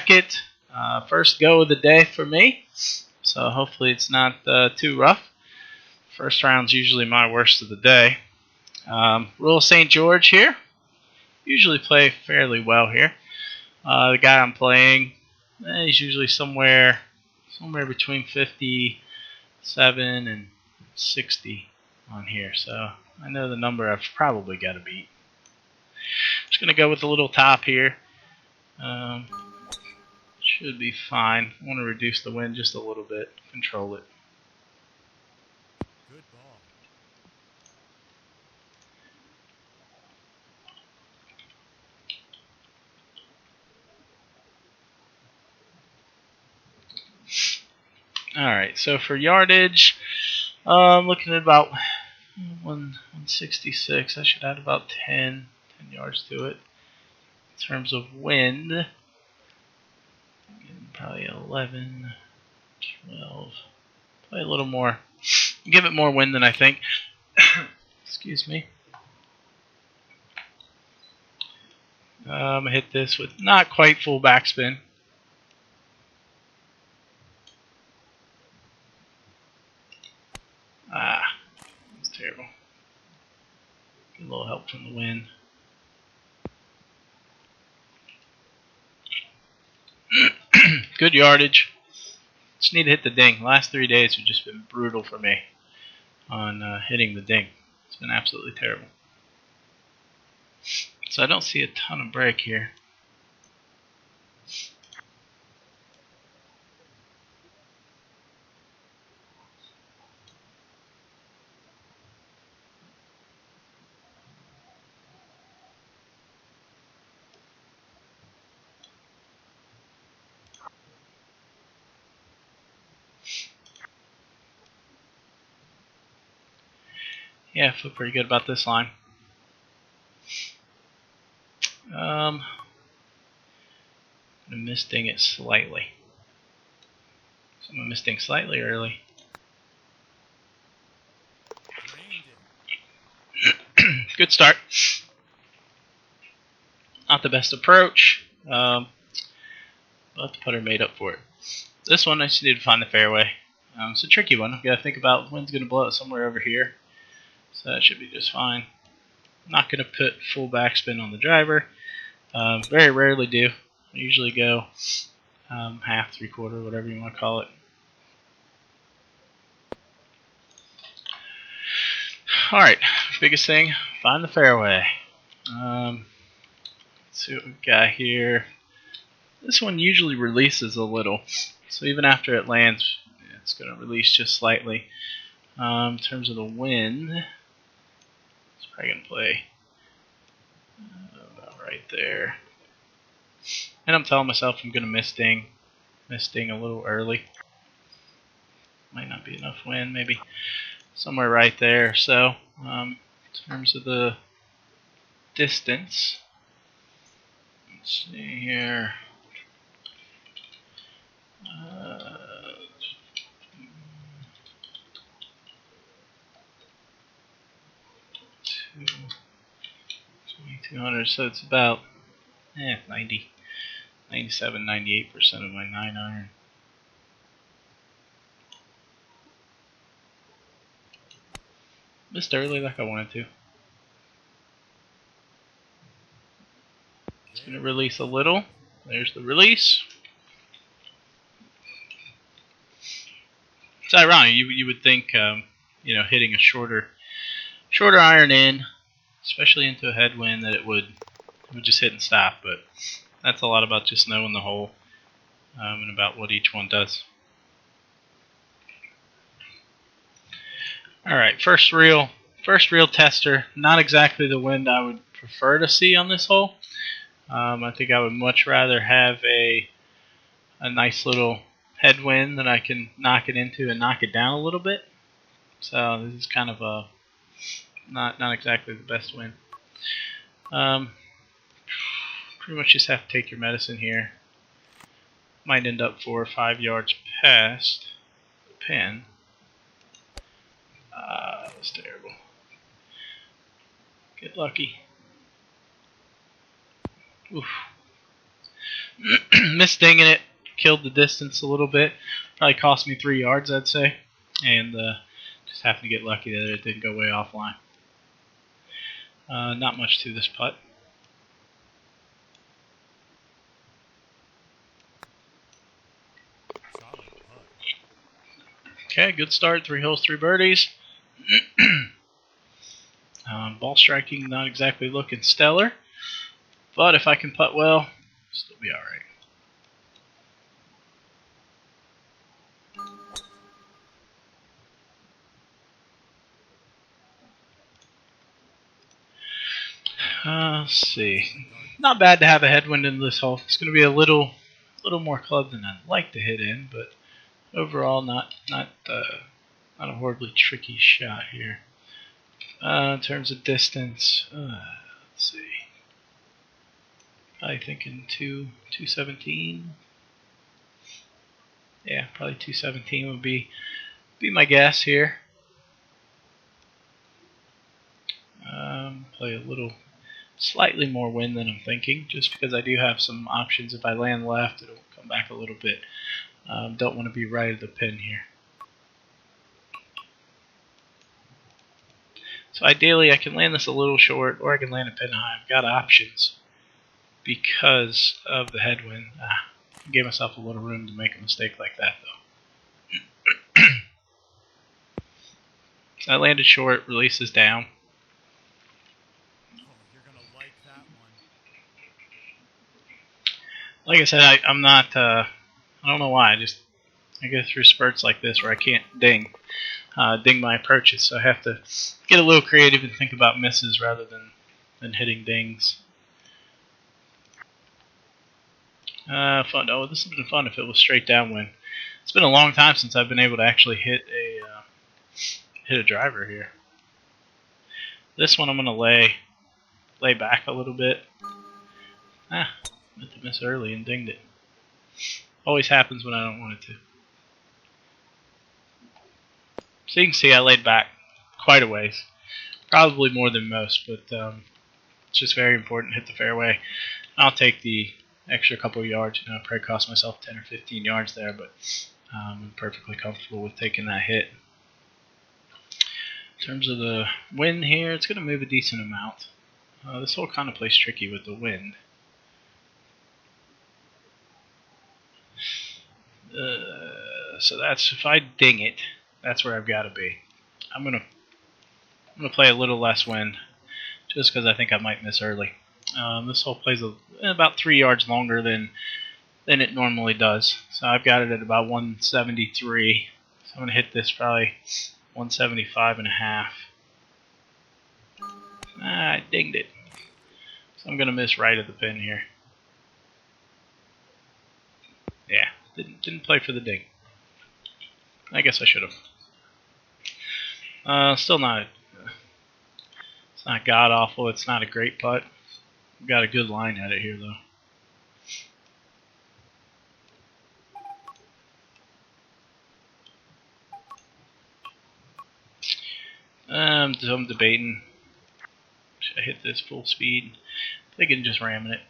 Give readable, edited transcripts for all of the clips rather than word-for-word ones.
second. First go of the day for me. So hopefully it's not too rough. First round's usually my worst of the day. Royal St. George here. Usually play fairly well here. The guy I'm playing, he's usually somewhere between 57 and 60 on here. So I know the number I've probably got to beat. Just going to go with a little top here. Should be fine. I want to reduce the wind just a little bit. Control it. Good ball. Alright, so for yardage, I'm looking at about 166. I should add about 10 yards to it. In terms of wind, probably 11, 12, probably a little more. Give it more wind than I think. Excuse me. I'm going to hit this with not quite full backspin. That's terrible. Get a little help from the wind. Good yardage. Just need to hit the ding. Last 3 days have just been brutal for me on hitting the ding. It's been absolutely terrible. So I don't see a ton of break here. Yeah, I feel pretty good about this line. I'm going to misding it slightly. So I'm going to misding slightly early. Good start. Not the best approach, but the putter made up for it. This one I just need to find the fairway. It's a tricky one. I've got to think about wind's going to blow it somewhere over here. So that should be just fine. I'm not going to put full backspin on the driver. Very rarely do. I usually go half, three-quarter, whatever you want to call it. Alright, biggest thing, find the fairway. Let's see what we've got here. This one usually releases a little. So even after it lands, it's going to release just slightly. In terms of the wind, it's probably going to play about right there. And I'm telling myself I'm going to misding a little early. Might not be enough wind, maybe somewhere right there. So in terms of the distance, let's see here. 2,200, so it's about 97, 98% of my 9-iron. Missed early like I wanted to. It's going to release a little. There's the release. It's ironic. You would think, hitting a shorter iron in, especially into a headwind, that it would just hit and stop. But that's a lot about just knowing the hole and about what each one does. All right, first real tester. Not exactly the wind I would prefer to see on this hole. I think I would much rather have a nice little headwind that I can knock it into and knock it down a little bit. So this is kind of a not exactly the best wind. Pretty much just have to take your medicine here. Might end up 4 or 5 yards past the pin. That was terrible. Get lucky. Oof. Missed dinging it, killed the distance a little bit. Probably cost me 3 yards, I'd say. And just happened to get lucky that it didn't go way offline. Not much to this putt. Okay, good start. 3 holes, 3 birdies. Ball striking not exactly looking stellar, but if I can putt well, still be all right. Let's see. Not bad to have a headwind in this hole. It's going to be a little more club than I'd like to hit in, but overall not a horribly tricky shot here. In terms of distance, let's see. Probably thinking 217. Yeah, probably 217 would be my guess here. Play a little slightly more wind than I'm thinking, just because I do have some options. If I land left, it'll come back a little bit. Don't want to be right at the pin here. So ideally, I can land this a little short, or I can land a pin high. I've got options because of the headwind. I gave myself a little room to make a mistake like that, though. So I landed short, releases down. Like I said, I'm not. I don't know why. I go through spurts like this where I can't ding my approaches. So I have to get a little creative and think about misses rather than hitting dings. Fun. Oh, this has been fun if it was straight downwind. It's been a long time since I've been able to actually hit a driver here. This one I'm gonna lay back a little bit. Meant to miss early and dinged it. Always happens when I don't want it to. So you can see I laid back quite a ways. Probably more than most, but it's just very important to hit the fairway. I'll take the extra couple of yards. It probably cost myself 10 or 15 yards there, but I'm perfectly comfortable with taking that hit. In terms of the wind here, it's going to move a decent amount. This hole kind of plays tricky with the wind. So that's, if I ding it, that's where I've got to be. I'm gonna play a little less wind, just because I think I might miss early. This hole plays about 3 yards longer than it normally does. So I've got it at about 173. So I'm gonna hit this probably 175 and a half. I dinged it. So I'm gonna miss right at the pin here. Yeah, didn't play for the ding. I guess I should have. Still not. It's not god awful. It's not a great putt. Got a good line at it here though. I'm debating. Should I hit this full speed? Thinking just ramming it.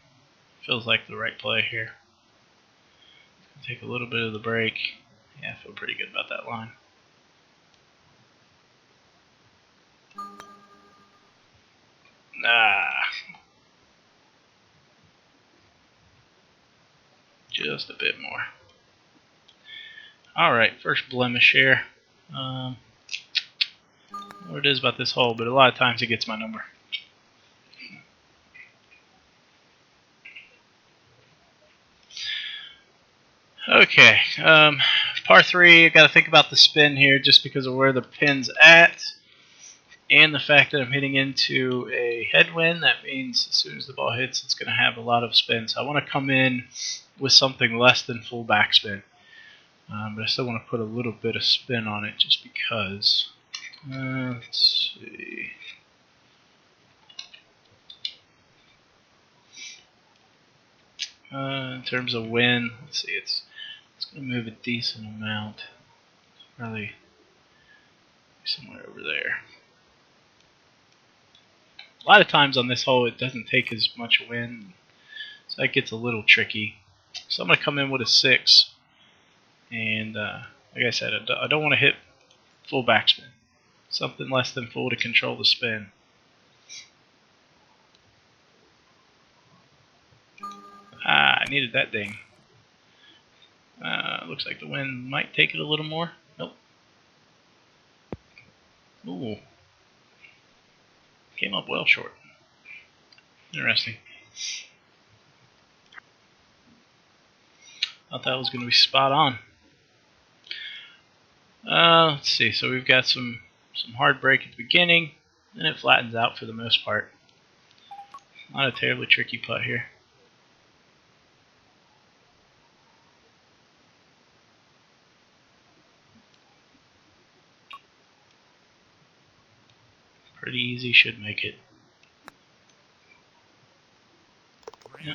Feels like the right play here. Take a little bit of the break. Yeah, I feel pretty good about that line. Just a bit more. Alright, first blemish here. What it is about this hole, but a lot of times it gets my number. Okay, par 3, I got to think about the spin here just because of where the pin's at and the fact that I'm hitting into a headwind. That means as soon as the ball hits, it's going to have a lot of spin. So I want to come in with something less than full backspin. But I still want to put a little bit of spin on it just because. Let's see. In terms of wind, let's see, it's going to move a decent amount. Probably somewhere over there. A lot of times on this hole, it doesn't take as much wind, so that gets a little tricky. So I'm going to come in with a 6. And like I said, I don't want to hit full backspin. Something less than full to control the spin. I needed that ding. Looks like the wind might take it a little more. Nope. Ooh. Came up well short. Interesting. Thought that was going to be spot on. Let's see. So we've got some hard break at the beginning, and it flattens out for the most part. Not a terribly tricky putt here. Pretty easy, should make it. Yeah.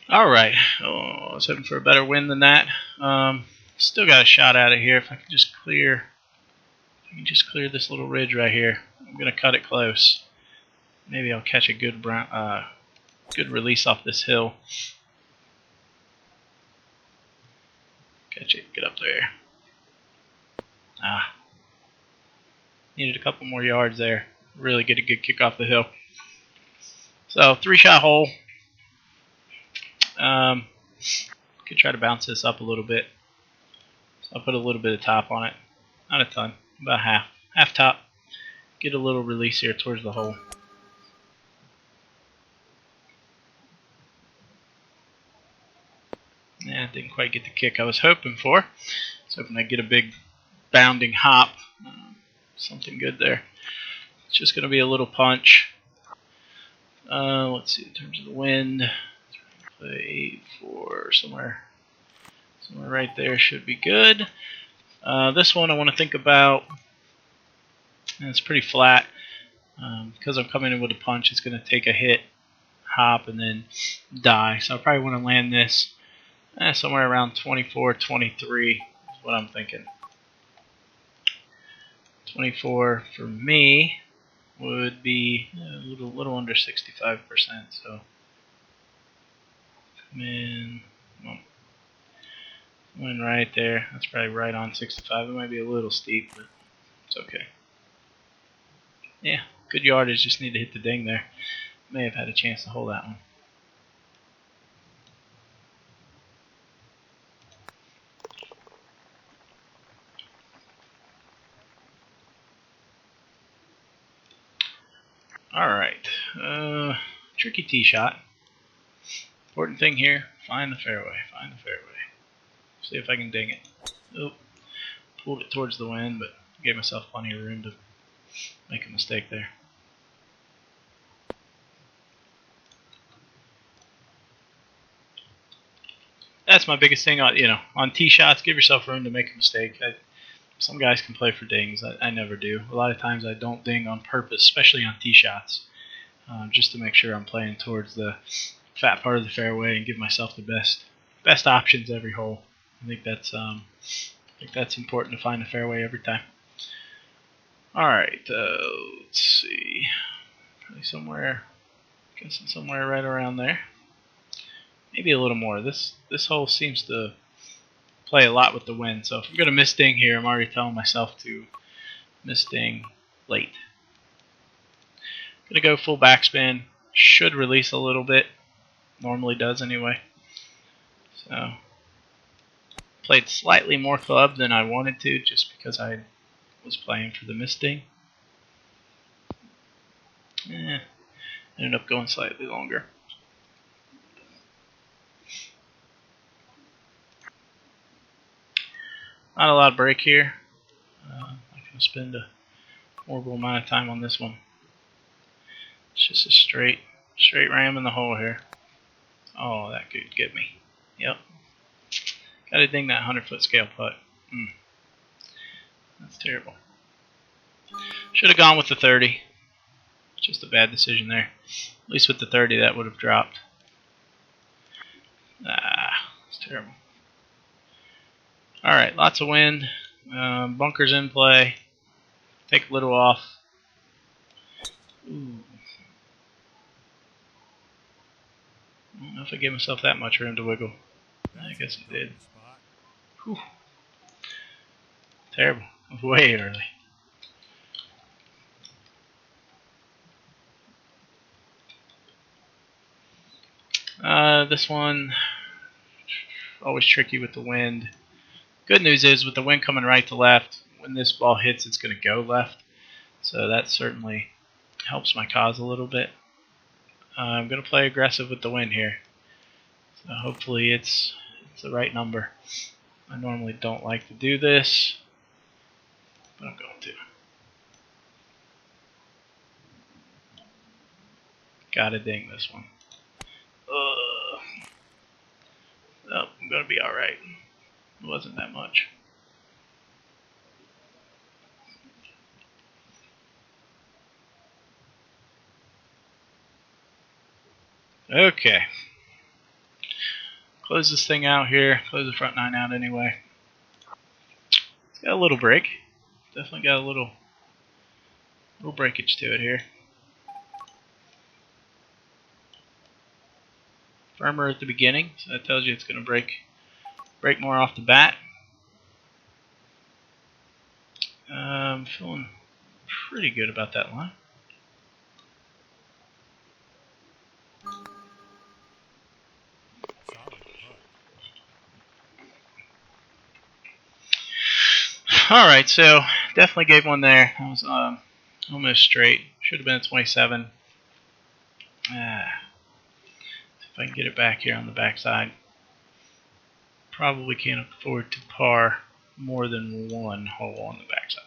Alright, I was hoping for a better win than that. Still got a shot out of here. If I can just clear this little ridge right here. I'm going to cut it close. Maybe I'll catch a good release off this hill. Catch it, get up there. Needed a couple more yards there. Really get a good kick off the hill. So 3-shot hole. Could try to bounce this up a little bit. So I'll put a little bit of top on it. Not a ton, about half top. Get a little release here towards the hole. Yeah, didn't quite get the kick I was hoping for. I was hoping I'd get a big bounding hop. Something good there. It's just going to be a little punch. Let's see, in terms of the wind, play 8-4 somewhere right there should be good. This one I want to think about. And it's pretty flat. Because I'm coming in with a punch, it's going to take a hit, hop, and then die. So I probably want to land this somewhere around 24, 23 is what I'm thinking. 24 for me would be a little under 65%. So come in right there. That's probably right on 65. It might be a little steep, but it's okay. Yeah, good yardage. Just need to hit the ding there. May have had a chance to hold that one. Alright, tricky tee shot. Important thing here, find the fairway. See if I can ding it. Oop, pulled it towards the wind, but gave myself plenty of room to make a mistake there. That's my biggest thing on tee shots. Give yourself room to make a mistake. Some guys can play for dings. I never do. A lot of times I don't ding on purpose, especially on tee shots, just to make sure I'm playing towards the fat part of the fairway and give myself the best options every hole. I think that's important to find the fairway every time. All right, let's see. Probably guessing somewhere right around there. Maybe a little more. This hole seems to play a lot with the wind, so if I'm going to miss ding here, I'm already telling myself to miss ding late. Going to go full backspin. Should release a little bit. Normally does anyway. So played slightly more club than I wanted to, just because I was playing for the miss ding. Ended up going slightly longer. Not a lot of break here. I'm not going to spend a horrible amount of time on this one. It's just a straight ram in the hole here. Oh, that could get me. Yep. Got to ding that 100-foot scale putt. That's terrible. Should have gone with the 30. Just a bad decision there. At least with the 30, that would have dropped. It's terrible. Alright, lots of wind. Bunkers in play. Take a little off. Ooh. I don't know if I gave myself that much room to wiggle. I guess I did. Whew. Terrible. Way early. This one, always tricky with the wind. Good news is, with the wind coming right to left, when this ball hits, it's going to go left. So that certainly helps my cause a little bit. I'm going to play aggressive with the wind here. So hopefully it's the right number. I normally don't like to do this, but I'm going to. Gotta ding this one. Oh, I'm going to be alright. It wasn't that much. Okay. Close this thing out here. Close the front nine out anyway. It's got a little break. Definitely got a little breakage to it here. Firmer at the beginning, so that tells you it's going to break more off the bat. I'm feeling pretty good about that line. Alright, so definitely gave one there. I was almost straight. Should have been a 27. See if I can get it back here on the backside. Probably can't afford to par more than one hole on the backside.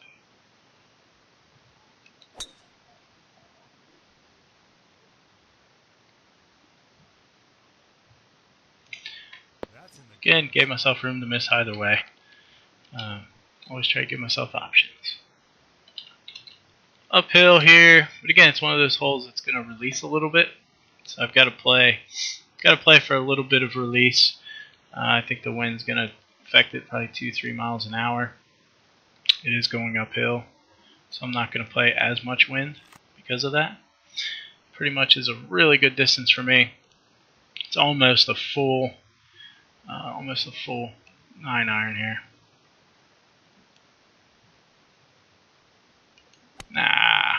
Again, gave myself room to miss either way. Always try to give myself options. Uphill here, but again, it's one of those holes that's going to release a little bit. So I've got to play for a little bit of release. I think the wind's going to affect it probably 2-3 miles an hour. It is going uphill, so I'm not going to play as much wind because of that. Pretty much is a really good distance for me. It's almost a full 9-iron here. Nah.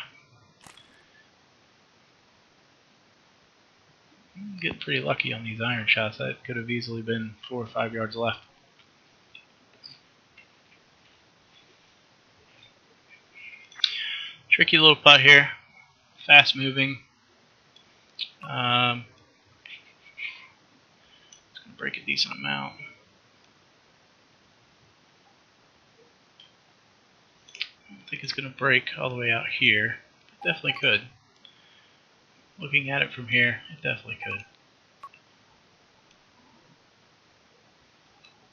I'm getting pretty lucky on these iron shots. That could have easily been 4 or 5 yards left. Tricky little putt here. Fast moving. It's going to break a decent amount. I don't think it's going to break all the way out here. It definitely could. Looking at it from here, it definitely could.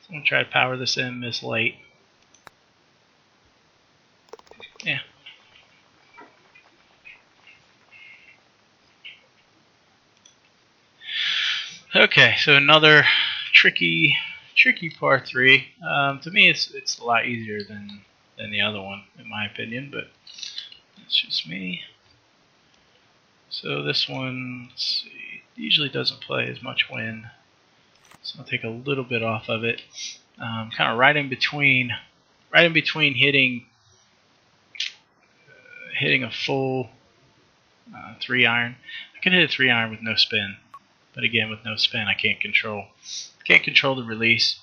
So I'm going to try to power this in this late. Yeah. Okay, so another tricky par 3. To me, it's a lot easier than the other one, in my opinion, but that's just me. So this one, let's see, usually doesn't play as much wind, so I'll take a little bit off of it. Kind of right in between hitting a full 3-iron. I can hit a 3-iron with no spin, but again, with no spin, I can't control the release.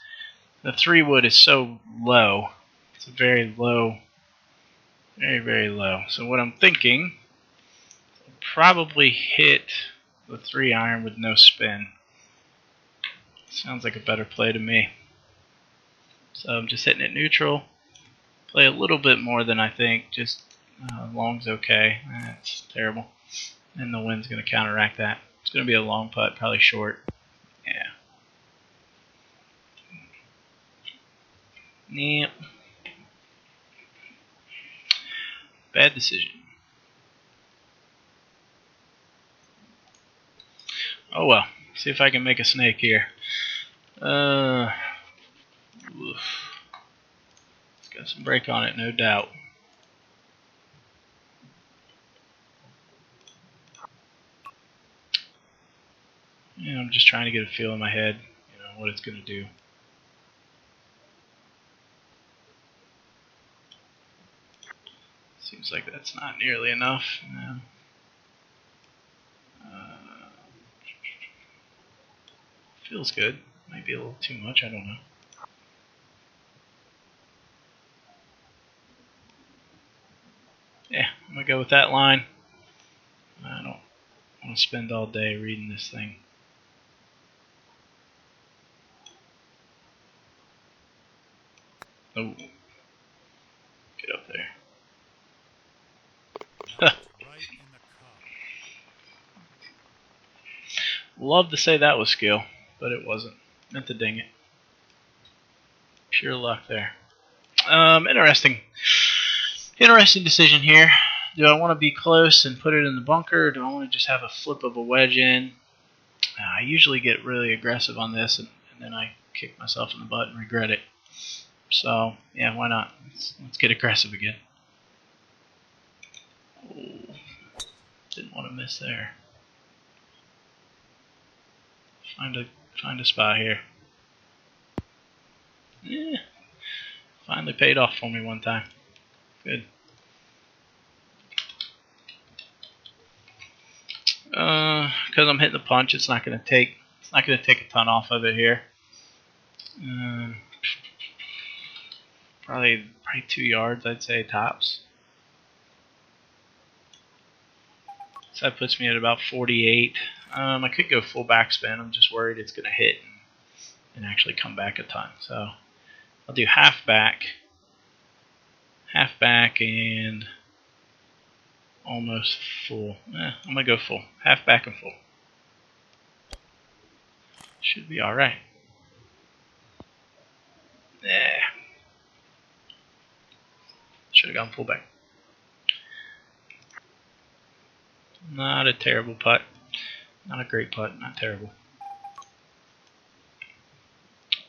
The 3-wood is so low; it's a very low, very low. So what I'm thinking, I'll probably hit the 3-iron with no spin. Sounds like a better play to me. So I'm just hitting it neutral. Play a little bit more than I think. Just long's okay. That's terrible. And the wind's going to counteract that. It's going to be a long putt, probably short. Yeah. Yep. Bad decision. Oh well. See if I can make a snake here. It's got some break on it, no doubt. Yeah, I'm just trying to get a feel in my head, what it's going to do. Seems like that's not nearly enough. No. Feels good. Might be a little too much, I don't know. Yeah, I'm going to go with that line. I don't want to spend all day reading this thing. Oh. Get up there. Love to say that was skill, but it wasn't. Meant to ding it. Pure luck there. Interesting decision here. Do I want to be close and put it in the bunker, or do I want to just have a flip of a wedge in? I usually get really aggressive on this, and then I kick myself in the butt and regret it. So, yeah, why not? Let's get aggressive again. Oh, didn't want to miss there. Find a spot here. Yeah, finally paid off for me one time. Good. Because I'm hitting the punch, it's not gonna take a ton off of it here. Probably 2 yards, I'd say, tops. So that puts me at about 48. I could go full backspin. I'm just worried it's gonna hit and actually come back a ton. So I'll do half back, and almost full. I'm gonna go full. Half back and full. Should be alright. Yeah. Should have gone full back. Not a terrible putt. Not a great putt. Not terrible.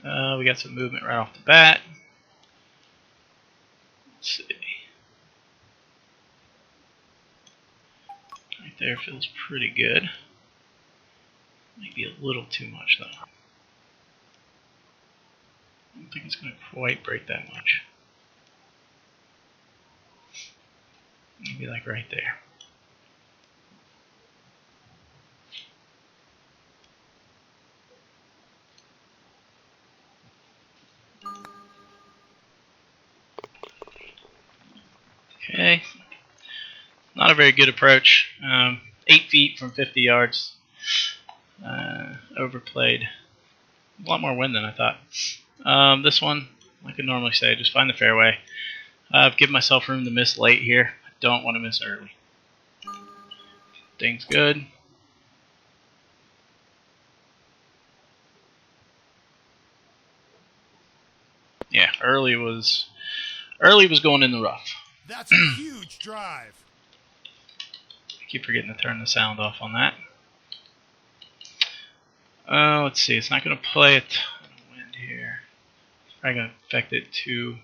We got some movement right off the bat. Let's see. Right there feels pretty good. Maybe a little too much though. I don't think it's going to quite break that much. Maybe like right there. Okay. Not a very good approach. 8 feet from 50 yards. Overplayed. A lot more wind than I thought. This one, like I normally say, just find the fairway. I've given myself room to miss late here. I don't want to miss early. Thing's good. Yeah, early was going in the rough. That's a huge drive. I keep forgetting to turn the sound off on that. Let's see. It's not going to play a ton of wind here. Probably going to affect it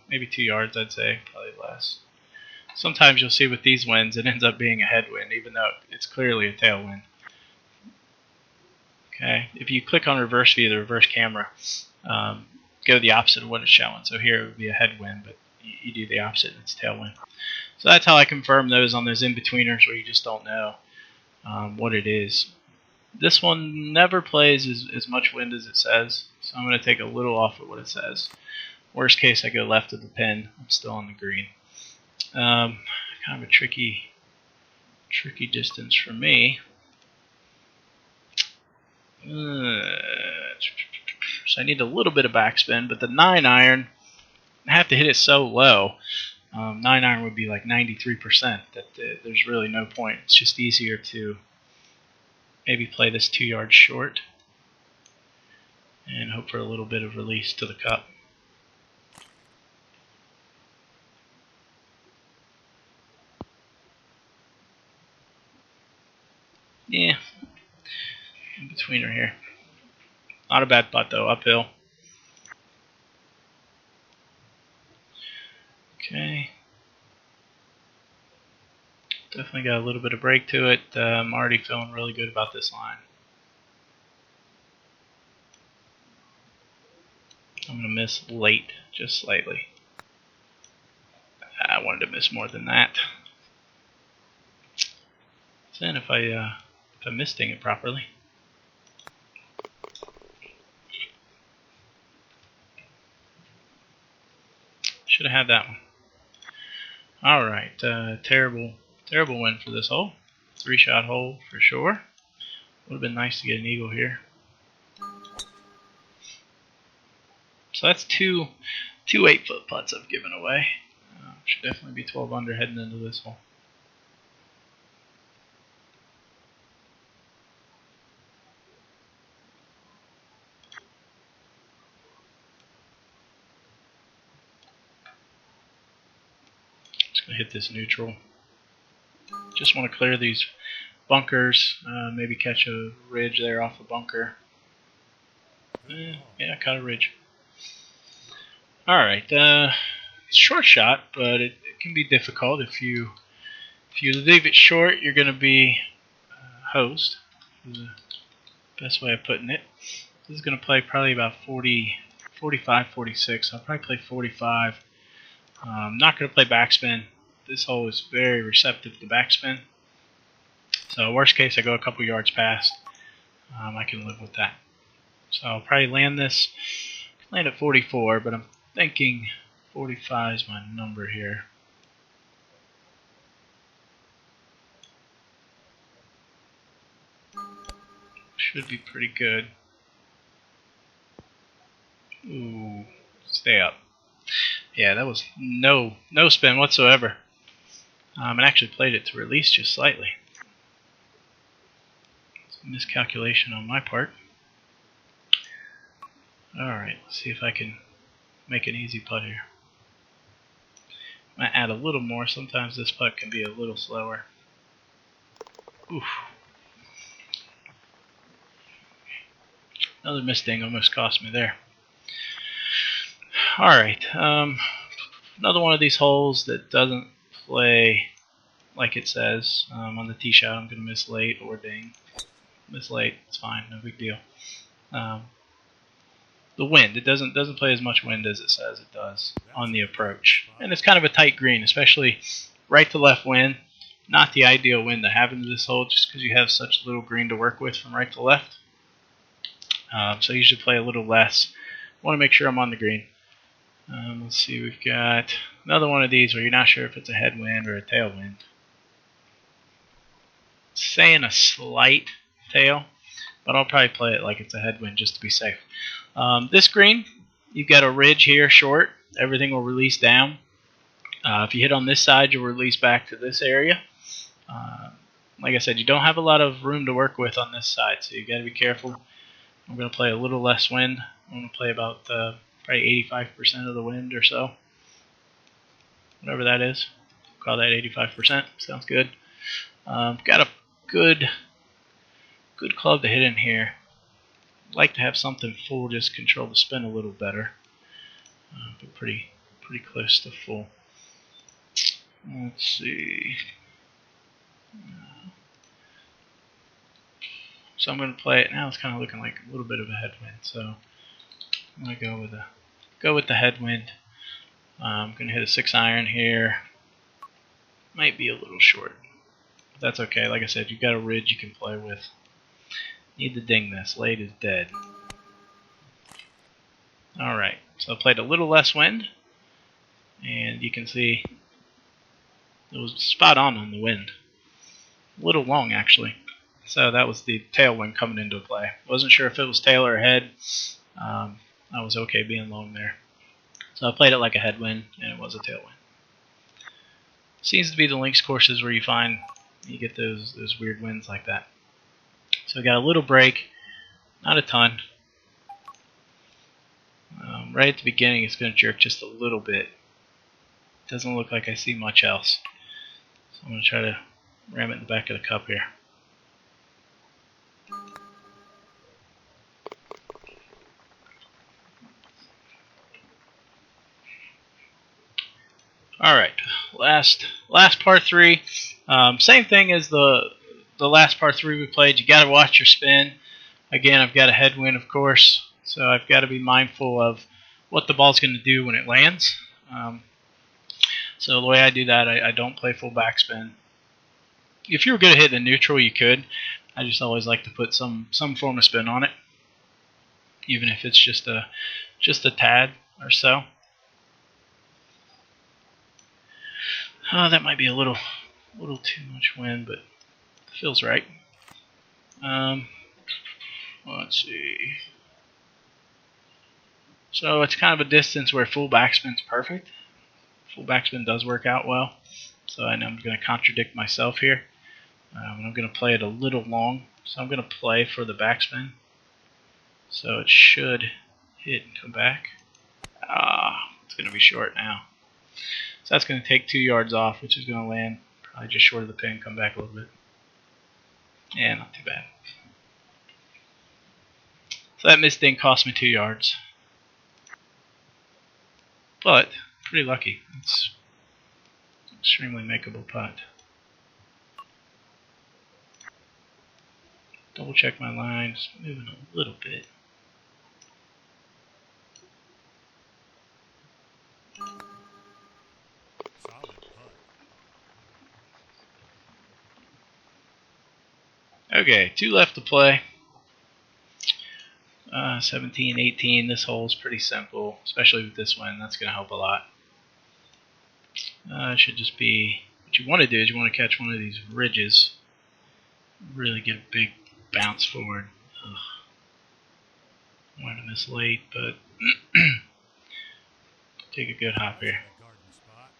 maybe 2 yards, I'd say. Probably less. Sometimes you'll see with these winds, it ends up being a headwind, even though it's clearly a tailwind. Okay. If you click on reverse view, the reverse camera, go the opposite of what it's showing. So here it would be a headwind, but you do the opposite and it's tailwind. So that's how I confirm those on those in-betweeners where you just don't know what it is. This one never plays as much wind as it says, so I'm going to take a little off of what it says. Worst case, I go left of the pin. I'm still on the green. Kind of a tricky distance for me. So I need a little bit of backspin, but the 9-iron, I have to hit it so low. 9-iron would be like 93%. That there's really no point. It's just easier to maybe play this 2 yards short and hope for a little bit of release to the cup. Yeah, in betweener here. Not a bad putt though, uphill. Okay. Definitely got a little bit of break to it. I'm already feeling really good about this line. I'm going to miss late, just slightly. I wanted to miss more than that. So then if I misting it properly. Should have had that one. Alright, terrible win for this hole. 3-shot hole for sure. Would have been nice to get an eagle here. So that's two 8-foot putts I've given away. Should definitely be 12 under heading into this hole. Just going to hit this neutral. Just want to clear these bunkers. Maybe catch a ridge there off the bunker. Yeah, caught a ridge. Alright, short shot, but it can be difficult. If you leave it short, you're going to be hosed. Is the best way of putting it. This is going to play probably about 45, 46. I'll probably play 45. I'm not going to play backspin. This hole is very receptive to backspin. So worst case, I go a couple yards past. I can live with that. So I'll probably land this. Land at 44, but I'm thinking 45 is my number here. Should be pretty good. Ooh, stay up. Yeah, that was no spin whatsoever. And actually played it to release just slightly. It's a miscalculation on my part. Alright, let's see if I can make an easy putt here. Might add a little more. Sometimes this putt can be a little slower. Oof. Another misting almost cost me there. Alright, another one of these holes that doesn't play like it says. On the tee shot, I'm going to miss late or ding. Miss late, it's fine, no big deal. The wind, it doesn't play as much wind as it says it does on the approach. And it's kind of a tight green, especially right to left wind. Not the ideal wind to have into this hole just because you have such little green to work with from right to left. So I usually play a little less. I want to make sure I'm on the green. Let's see, we've got another one of these where you're not sure if it's a headwind or a tailwind. It's saying a slight tail, but I'll probably play it like it's a headwind just to be safe. This green, you've got a ridge here short. Everything will release down. If you hit on this side, you'll release back to this area. Like I said, you don't have a lot of room to work with on this side, so you've got to be careful. I'm going to play a little less wind. I'm going to play about probably 85% of the wind or so. Whatever that is. Call that 85%. Sounds good. Got a good club to hit in here. I'd like to have something full, just control the spin a little better. But pretty close to full. Let's see. So I'm going to play it now. It's kind of looking like a little bit of a headwind. So I'm going to go with the headwind. I'm going to hit a 6-iron here. Might be a little short. But that's okay. Like I said, you've got a ridge you can play with. Need to ding this. Late is dead. Alright, so I played a little less wind. And you can see it was spot on the wind. A little long, actually. So that was the tailwind coming into play. Wasn't sure if it was tail or head. I was okay being long there. So I played it like a headwind, and it was a tailwind. Seems to be the links courses where you get those weird winds like that. So I got a little break, not a ton. Right at the beginning, it's going to jerk just a little bit. Doesn't look like I see much else. So I'm going to try to ram it in the back of the cup here. Alright, last par 3. Same thing as the last par 3 we played. You got to watch your spin. Again, I've got a headwind, of course, so I've got to be mindful of what the ball's going to do when it lands. So the way I do that, I don't play full backspin. If you were good at hitting a neutral, you could. I just always like to put some form of spin on it, even if it's just a tad or so. Oh, that might be a little too much wind, but it feels right. Let's see. So it's kind of a distance where full backspin's perfect. Full backspin does work out well. So I know I'm going to contradict myself here. And I'm going to play it a little long. So I'm going to play for the backspin. So it should hit and come back. It's going to be short now. So that's going to take 2 yards off, which is going to land probably just short of the pin, come back a little bit. Yeah, not too bad. So that missed thing cost me 2 yards. But, pretty lucky. It's an extremely makeable putt. Double check my lines, moving a little bit. Solid putt. Okay, 2 left to play. 17, 18. This hole is pretty simple, especially with this wind. That's going to help a lot. It should just be, what you want to do is you want to catch one of these ridges. Really get a big bounce forward. Wanted to miss late, but take a good hop here. Garden spot.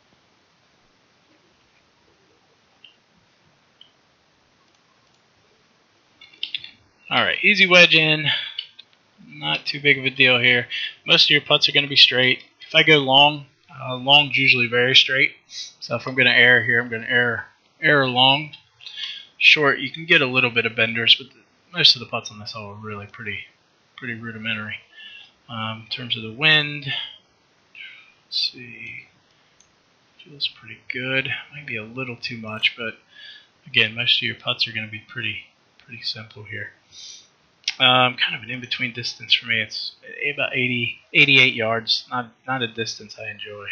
Alright, easy wedge in. Not too big of a deal here. Most of your putts are going to be straight. If I go long, long's usually very straight. So if I'm going to err here, I'm going to err long. Short, you can get a little bit of benders, but most of the putts on this hole are really pretty rudimentary. In terms of the wind, let's see, feels pretty good. Might be a little too much, but again, most of your putts are going to be pretty simple here. Kind of an in-between distance for me. It's about 88 yards. Not a distance I enjoy.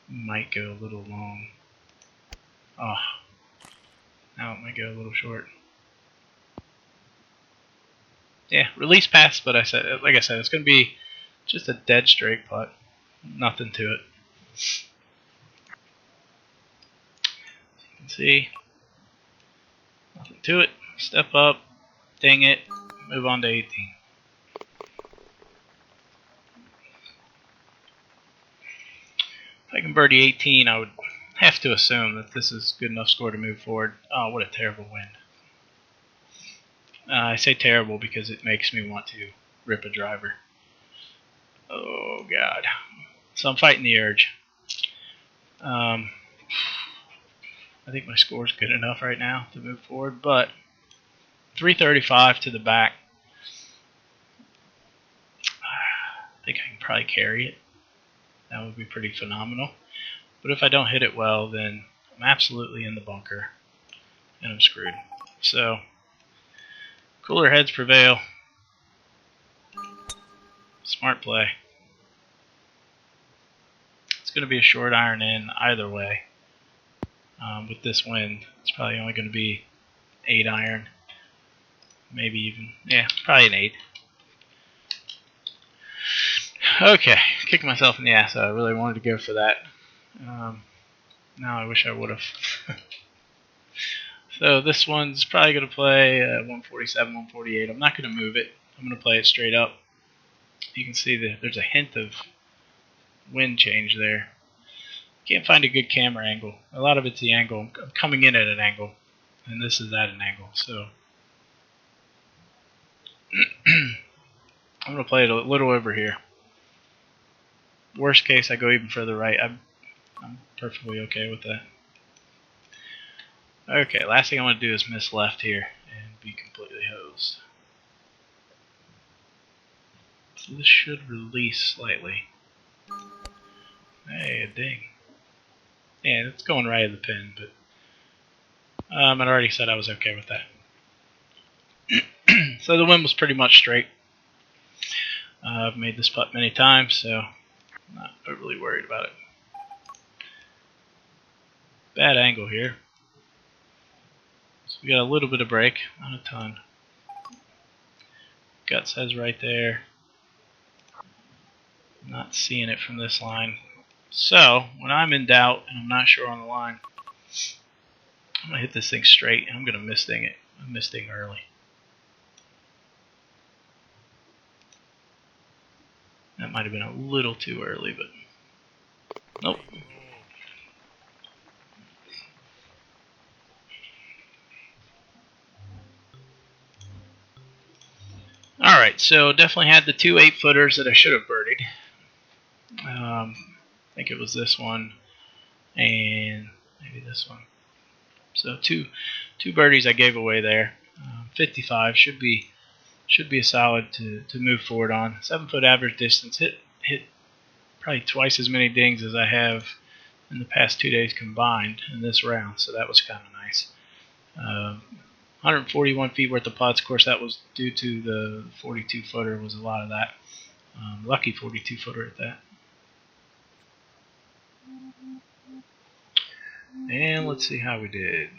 Might go a little long. Now it might go a little short. Yeah, release pass, but like I said, it's going to be just a dead straight putt. Nothing to it. You can see, nothing to it. Step up, ding it, move on to 18. If I can birdie 18, I would have to assume that this is good enough score to move forward. Oh, what a terrible wind. I say terrible because it makes me want to rip a driver. Oh, God. So I'm fighting the urge. I think my score's good enough right now to move forward, but 335 to the back. I think I can probably carry it. That would be pretty phenomenal. But if I don't hit it well, then I'm absolutely in the bunker, and I'm screwed. So, cooler heads prevail. Smart play. It's going to be a short iron in either way. With this wind, it's probably only going to be 8 iron. Maybe even, probably an 8. Okay, kicking myself in the ass. I really wanted to go for that. Now I wish I would have. So this one's probably going to play 147, 148. I'm not going to move it. I'm going to play it straight up. You can see that there's a hint of wind change there. Can't find a good camera angle. A lot of it's the angle. I'm coming in at an angle, and this is at an angle. So I'm going to play it a little over here. Worst case, I go even further right. I'm perfectly okay with that. Okay, last thing I want to do is miss left here and be completely hosed. So this should release slightly. Hey, a ding. Yeah, it's going right at the pin, but I'd already said I was okay with that. So the wind was pretty much straight. I've made this putt many times, so I'm not overly worried about it. Bad angle here. So we got a little bit of break, not a ton. Gut says right there. Not seeing it from this line. So when I'm in doubt and I'm not sure on the line, I'm gonna hit this thing straight and I'm gonna misding it. I'm misding early. That might have been a little too early, but nope. Alright, so definitely had the two 8-footers that I should have birdied. I think it was this one and maybe this one. So two birdies I gave away there. 55 should be a solid to move forward on. 7-foot average distance. Hit probably twice as many dings as I have in the past 2 days combined in this round, so that was kind of nice. 141 feet worth of putts. Of course, that was due to the 42-footer was a lot of that. Lucky 42-footer at that. And let's see how we did.